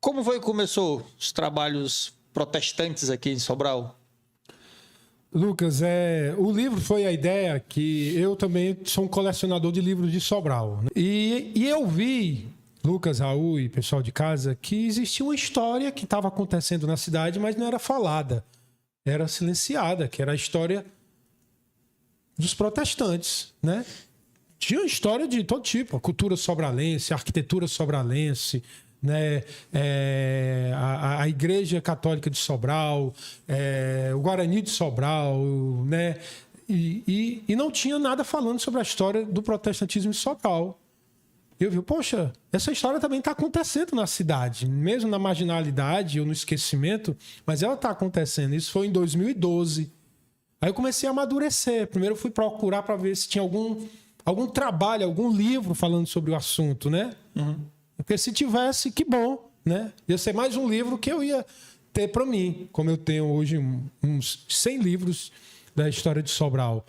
Como foi que começou os trabalhos protestantes aqui em Sobral? Lucas, o livro foi a ideia que eu também sou um colecionador de livros de Sobral. E eu vi, Lucas, Raul e pessoal de casa, que existia uma história que estava acontecendo na cidade, mas não era falada, era silenciada, que era a história dos protestantes, né? Tinha história de todo tipo, a cultura sobralense, a arquitetura sobralense, né? A Igreja Católica de Sobral, o Guarani de Sobral, né? E não tinha nada falando sobre a história do protestantismo em Sobral. Eu vi, poxa, essa história também está acontecendo na cidade, mesmo na marginalidade ou no esquecimento, mas ela está acontecendo. Isso foi em 2012. Aí eu comecei a amadurecer. Primeiro eu fui procurar para ver se tinha algum trabalho, algum livro falando sobre o assunto, né? Uhum. Porque se tivesse, que bom, né? Ia ser mais um livro que eu ia ter para mim, como eu tenho hoje uns 100 livros da história de Sobral.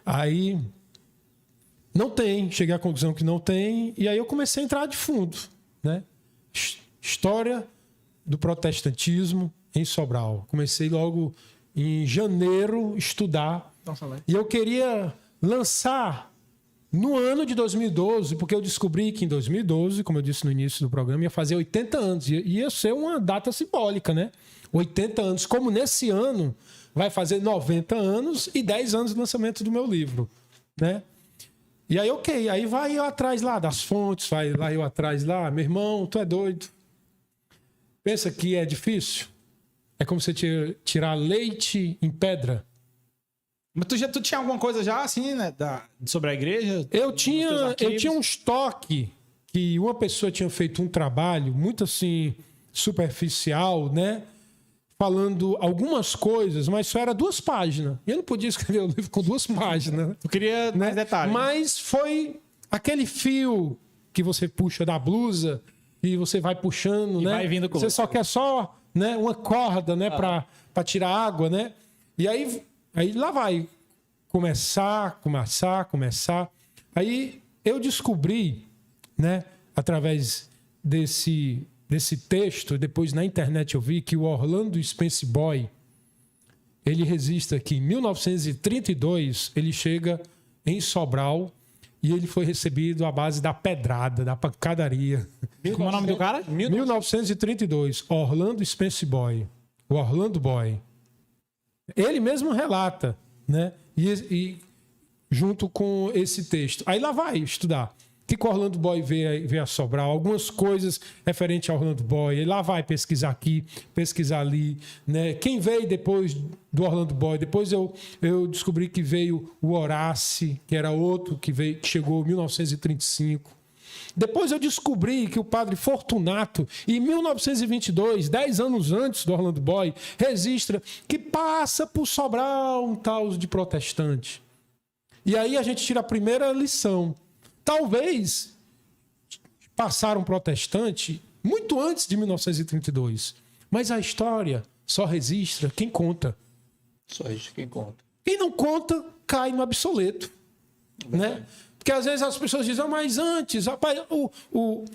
Aí não tem, cheguei à conclusão que não tem, e aí eu comecei a entrar de fundo, né? História do protestantismo em Sobral. Comecei logo em janeiro estudar. Nossa, e eu queria lançar no ano de 2012, porque eu descobri que em 2012, como eu disse no início do programa, ia fazer 80 anos. Ia ser uma data simbólica, né? 80 anos. Como nesse ano vai fazer 90 anos e 10 anos do lançamento do meu livro, né? E aí, ok. Aí vai eu atrás lá das fontes, vai lá eu atrás lá. Meu irmão, tu é doido. Pensa que é difícil? É como você tirar leite em pedra. Mas tu tinha alguma coisa já, assim, né, sobre a igreja? Eu tinha um estoque que uma pessoa tinha feito um trabalho muito, assim, superficial, né? Falando algumas coisas, mas só era 2 páginas. E eu não podia escrever um livro com 2 páginas. Eu queria mais detalhes. Mas foi aquele fio que você puxa da blusa e você vai puxando, e né? Vai vindo com você só quer só, né, uma corda, né, para tirar água, né? E aí lá vai começar. Aí eu descobri, né, através desse texto, depois na internet eu vi que o Orlando Spence Boy, ele registra que em 1932 ele chega em Sobral e ele foi recebido à base da pedrada, da pancadaria. Como é o nome do cara? 1932, Orlando Spence Boy, o Orlando Boy. Ele mesmo relata, né? E junto com esse texto. Aí lá vai estudar. O que o Orlando Boy vê a Sobral? Algumas coisas referentes ao Orlando Boy. Ele lá vai pesquisar aqui, pesquisar ali, né? Quem veio depois do Orlando Boy? Depois eu descobri que veio o Horace, que era outro que chegou em 1935. Depois eu descobri que o padre Fortunato, em 1922, 10 anos antes do Orlando Boy, registra que passa por Sobral um tal de protestante. E aí a gente tira a primeira lição. Talvez passaram um protestante muito antes de 1932, mas a história só registra quem conta. Só isso quem conta. Quem não conta cai no obsoleto, né? Porque às vezes as pessoas dizem, mas antes, rapaz, o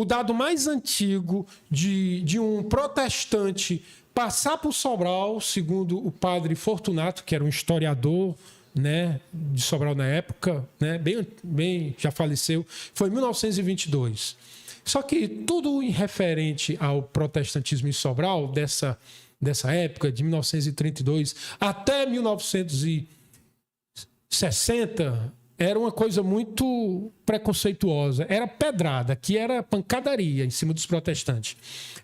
dado mais antigo de um protestante passar por Sobral, segundo o padre Fortunato, que era um historiador, né, de Sobral na época, né, bem já faleceu, foi em 1922. Só que tudo em referente ao protestantismo em Sobral, dessa época, de 1932 até 1960, era uma coisa muito preconceituosa. Era pedrada, que era pancadaria em cima dos protestantes.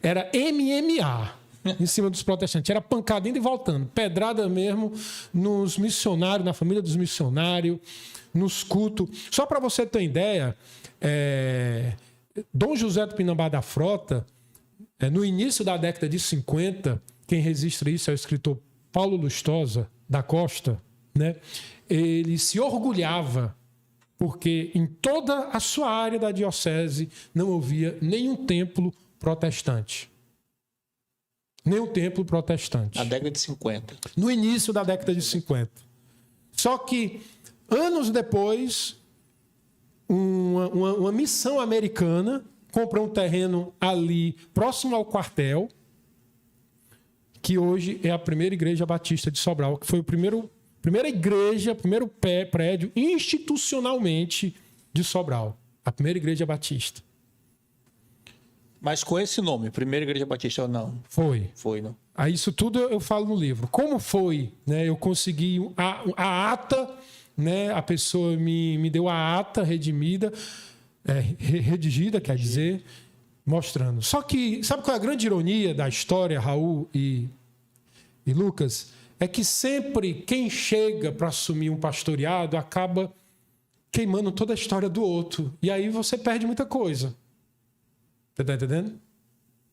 Era MMA em cima dos protestantes. Era pancada indo e voltando. Pedrada mesmo nos missionários, na família dos missionários, nos cultos. Só para você ter ideia, Dom José do Pinambá da Frota, no início da década de 50, quem registra isso é o escritor Paulo Lustosa da Costa, né? Ele se orgulhava porque em toda a sua área da diocese não havia nenhum templo protestante. Nenhum templo protestante. Na década de 50. No início da década de 50. Só que, anos depois, uma missão americana comprei um terreno ali, próximo ao quartel, que hoje é a primeira igreja batista de Sobral, que foi a primeira igreja, primeiro prédio institucionalmente de Sobral. A primeira igreja batista. Mas com esse nome, Primeira Igreja Batista ou não? Foi. Foi, não? Aí isso tudo eu falo no livro. Como foi, né? Eu consegui a ata, né? A pessoa me deu a ata redimida, redigida, quer dizer, mostrando. Só que, sabe qual é a grande ironia da história, Raul e Lucas? É que sempre quem chega para assumir um pastoreado acaba queimando toda a história do outro. E aí você perde muita coisa. Tá entendendo?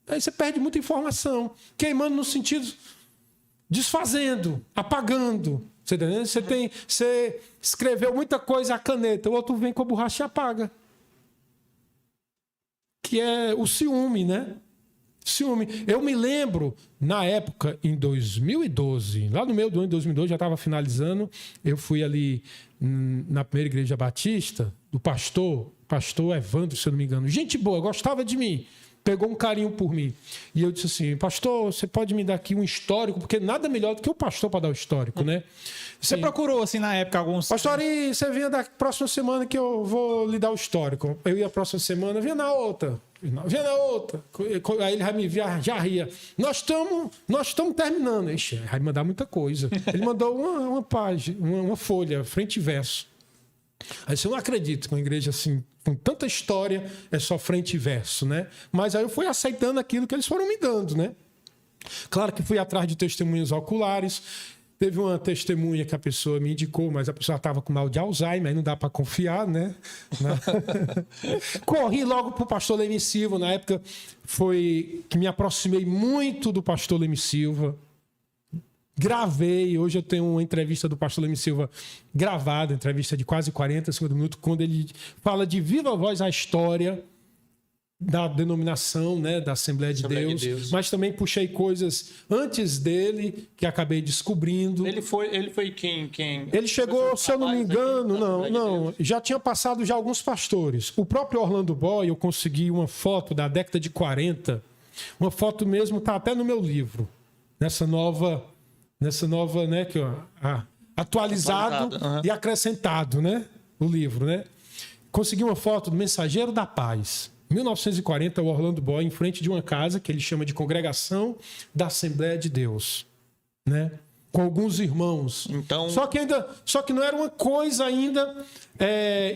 Aí você perde muita informação. Queimando no sentido desfazendo, apagando. Você tá entendendo? Você escreveu muita coisa à caneta, o outro vem com a borracha e apaga. Que é o ciúme, né? Ciúme. Eu me lembro, na época, em 2012, lá no meio do ano de 2012, já estava finalizando, eu fui ali na primeira igreja batista, do pastor Evandro, se eu não me engano. Gente boa, gostava de mim. Pegou um carinho por mim. E eu disse assim, pastor, você pode me dar aqui um histórico? Porque nada melhor do que o pastor para dar o histórico, né? Você procurou, assim, na época, alguns... Pastor, Ari, você vinha da próxima semana que eu vou lhe dar o histórico. Eu ia a próxima semana, vinha na outra. Vinha na outra. Aí ele vai me ver, já ria. Nós estamos terminando. Ixi, vai mandar muita coisa. Ele mandou uma página, uma folha, frente e verso. Aí eu não acredito que uma igreja assim, com tanta história, é só frente e verso, né? Mas aí eu fui aceitando aquilo que eles foram me dando, né? Claro que fui atrás de testemunhos oculares. Teve uma testemunha que a pessoa me indicou, mas a pessoa estava com mal de Alzheimer, aí não dá para confiar, né? Corri logo para o pastor Leme Silva. Na época foi que me aproximei muito do pastor Leme Silva. Gravei, hoje eu tenho uma entrevista do pastor Leme Silva gravada, entrevista de quase 40, 50 minutos, quando ele fala de viva voz a história da denominação, né, da Assembleia de Deus, mas também puxei coisas antes dele, que acabei descobrindo. Ele foi quem? Ele chegou, se eu não me engano, não, já tinha passado já alguns pastores. O próprio Orlando Boy, eu consegui uma foto da década de 40, uma foto mesmo, está até no meu livro, nessa nova, né, que ó, atualizado e acrescentado, né, o livro, né? Consegui uma foto do Mensageiro da Paz. 1940, o Orlando Boy em frente de uma casa que ele chama de Congregação da Assembleia de Deus, né? Com alguns irmãos. Então... Só que não era uma coisa ainda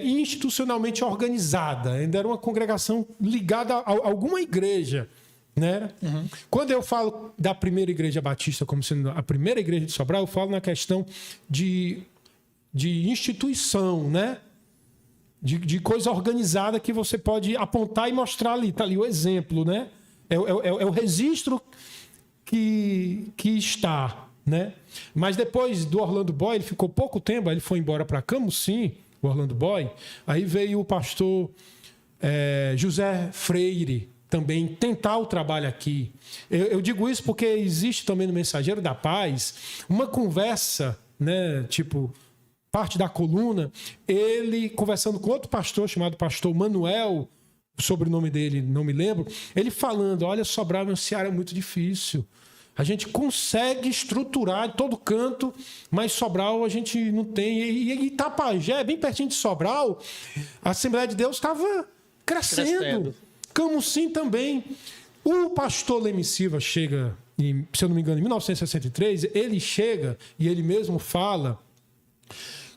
institucionalmente organizada. Ainda era uma congregação ligada a alguma igreja, né? Uhum. Quando eu falo da primeira igreja batista como sendo a primeira igreja de Sobral, eu falo na questão de instituição, né? De coisa organizada que você pode apontar e mostrar ali. Está ali o exemplo, né? É o registro que está, né? Mas depois do Orlando Boy, ele ficou pouco tempo, aí ele foi embora para Camusim, o Orlando Boy. Aí veio o pastor José Freire também tentar o trabalho aqui. Eu digo isso porque existe também no Mensageiro da Paz uma conversa, né? Tipo... parte da coluna, ele conversando com outro pastor chamado pastor Manuel, o sobrenome dele não me lembro, ele falando, olha, Sobral é um Ceará muito difícil. A gente consegue estruturar em todo canto, mas Sobral a gente não tem. E Itapajé, bem pertinho de Sobral, a Assembleia de Deus estava crescendo. Camusim também. O pastor Leme Silva chega, se eu não me engano, em 1963, ele chega e ele mesmo fala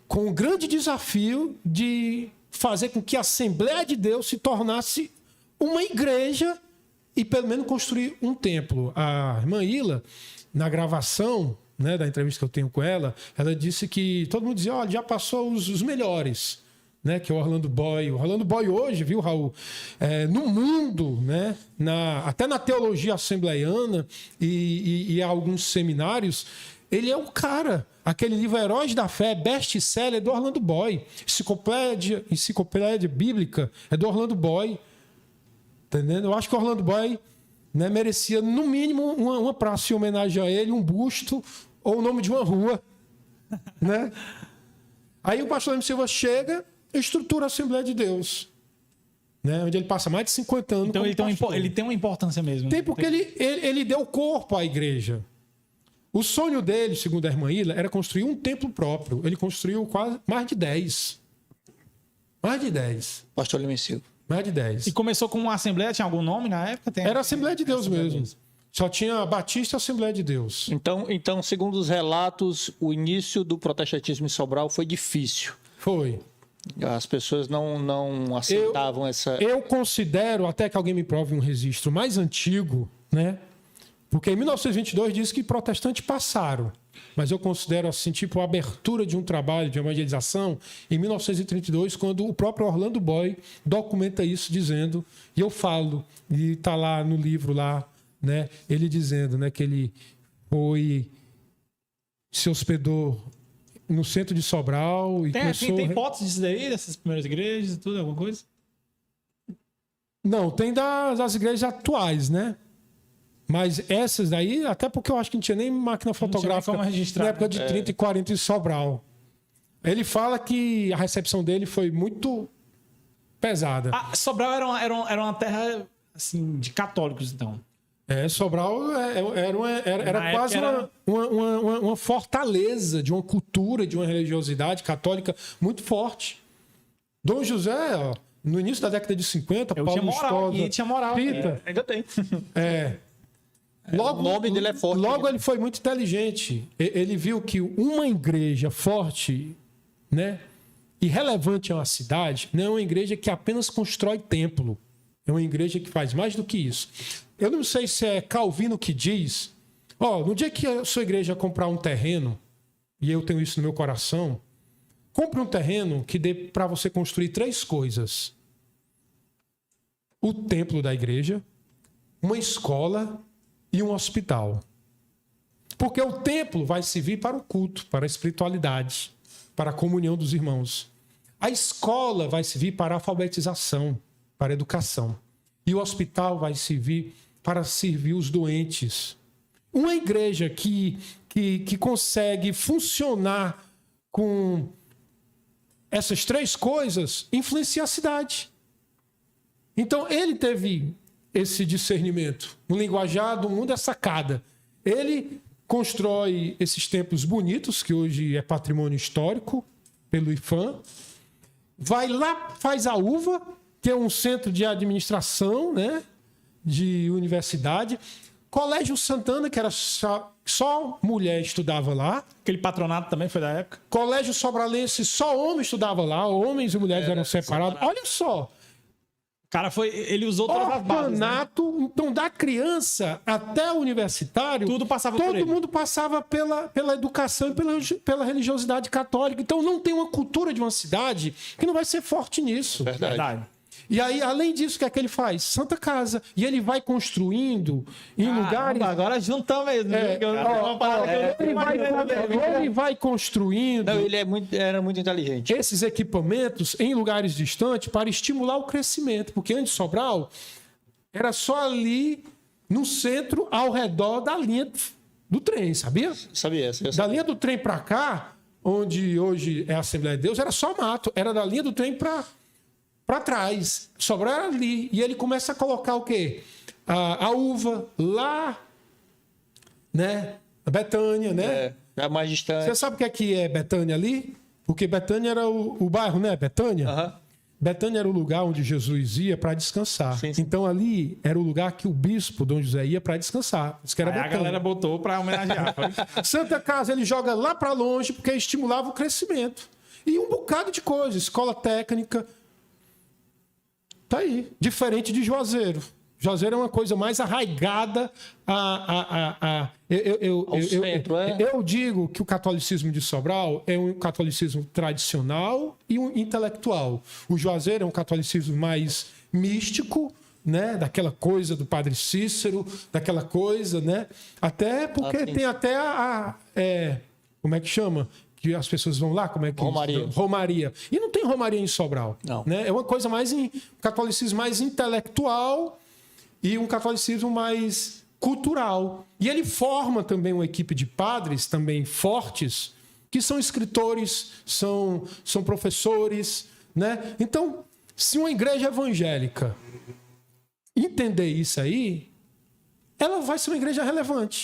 com o grande desafio de fazer com que a Assembleia de Deus se tornasse uma igreja e pelo menos construir um templo. A irmã Ila, na gravação, né, da entrevista que eu tenho com ela, ela disse que todo mundo dizia, olha, já passou os melhores, né, que é o Orlando Boy. O Orlando Boy hoje, viu, Raul, no mundo, né, até na teologia assembleiana e alguns seminários, ele é o cara. Aquele livro Heróis da Fé, best-seller, é do Orlando Boy. Enciclopédia Bíblica é do Orlando Boy. Entendendo? Eu acho que o Orlando Boy, né, merecia, no mínimo, uma praça em homenagem a ele, um busto ou o nome de uma rua. Né? Aí o pastor Leme Silva chega e estrutura a Assembleia de Deus. né? Onde ele passa mais de 50 anos. Então como pastor. ele tem uma importância mesmo. Tem porque ele deu corpo à igreja. O sonho dele, segundo a irmã Ila, era construir um templo próprio. Ele construiu quase mais de 10. Mais de 10. Pastor Lima Silva. Mais de 10. E começou com uma assembleia, tinha algum nome na época? Era a Assembleia de Deus mesmo. Só tinha Batista e Assembleia de Deus. Então, segundo os relatos, o início do protestantismo em Sobral foi difícil. Foi. As pessoas não aceitavam essa... Eu considero, até que alguém me prove um registro mais antigo, né? Porque em 1922 diz que protestantes passaram. Mas eu considero assim, tipo, a abertura de um trabalho de evangelização em 1932, quando o próprio Orlando Boy documenta isso dizendo, e eu falo, e está lá no livro lá, né? Ele dizendo, né, que ele se hospedou no centro de Sobral e começou... Tem fotos disso daí, dessas primeiras igrejas e tudo, alguma coisa? Não, tem das igrejas atuais, né? Mas essas daí, até porque eu acho que não tinha nem máquina fotográfica como registrar, na época de 30 e 40 em Sobral. Ele fala que a recepção dele foi muito pesada. Sobral era uma terra assim, de católicos, então. Sobral era quase uma fortaleza de uma cultura, de uma religiosidade católica muito forte. Dom José, ó, no início da década de 50, Paulo Lustosa, tinha moral. Ainda tem. Logo, o nome dele é forte. Logo ele foi muito inteligente. Ele viu que uma igreja forte, né, e relevante a uma cidade não é uma igreja que apenas constrói templo. É uma igreja que faz mais do que isso. Eu não sei se é Calvino que diz, no dia que a sua igreja comprar um terreno, e eu tenho isso no meu coração, compre um terreno que dê para você construir 3 coisas. O templo da igreja, uma escola e um hospital. Porque o templo vai servir para o culto, para a espiritualidade, para a comunhão dos irmãos. A escola vai servir para a alfabetização, para a educação. E o hospital vai servir para servir os doentes. Uma igreja que consegue funcionar com essas 3 coisas influencia a cidade. Então, ele teve esse discernimento. No linguajar do mundo é sacada. Ele constrói esses templos bonitos, que hoje é patrimônio histórico, pelo IFAM. Vai lá, faz a UVA, que é um centro de administração, né, de universidade. Colégio Santana, que era só mulher estudava lá. Aquele patronato também foi da época. Colégio Sobralense, só homem estudava lá. Homens e mulheres eram separados. Olha só. Cara, ele usou todas as bases, Orfanato, né? Então, da criança até o universitário, tudo passava por ele. Todo mundo passava pela educação e pela religiosidade católica. Então, não tem uma cultura de uma cidade que não vai ser forte nisso. Verdade. E aí, além disso, o que é que ele faz? Santa Casa. E ele vai construindo em lugares... Agora juntamos mesmo. Ele vai construindo... Não, ele era muito inteligente. Esses equipamentos em lugares distantes para estimular o crescimento. Porque antes de Sobral, era só ali no centro, ao redor da linha do trem, sabia? Sabia. Da linha do trem para cá, onde hoje é a Assembleia de Deus, era só mato. Era da linha do trem para trás. Sobral era ali. E ele começa a colocar o quê? A uva lá, né? A Betânia, né? É mais distante. Você sabe o que é Betânia ali? Porque Betânia era o bairro, né? Betânia. Uhum. Betânia era o lugar onde Jesus ia para descansar. Sim. Então ali era o lugar que o bispo Dom José ia para descansar. Isso que era Betânia. A galera botou para homenagear. Santa Casa ele joga lá para longe porque estimulava o crescimento. E um bocado de coisa. Escola técnica. Tá aí. Diferente de Juazeiro. Juazeiro é uma coisa mais arraigada eu digo que o catolicismo de Sobral é um catolicismo tradicional e um intelectual. O Juazeiro é um catolicismo mais místico, né? Daquela coisa do Padre Cícero, daquela coisa, né? Até porque tem até como é que chama? Que as pessoas vão lá, como é que... Romaria. E não tem romaria em Sobral. Não. Né? É uma coisa mais... um catolicismo mais intelectual e um catolicismo mais cultural. E ele forma também uma equipe de padres também fortes, que são escritores, são professores, né? Então, Se uma igreja evangélica entender isso aí, ela vai ser uma igreja relevante.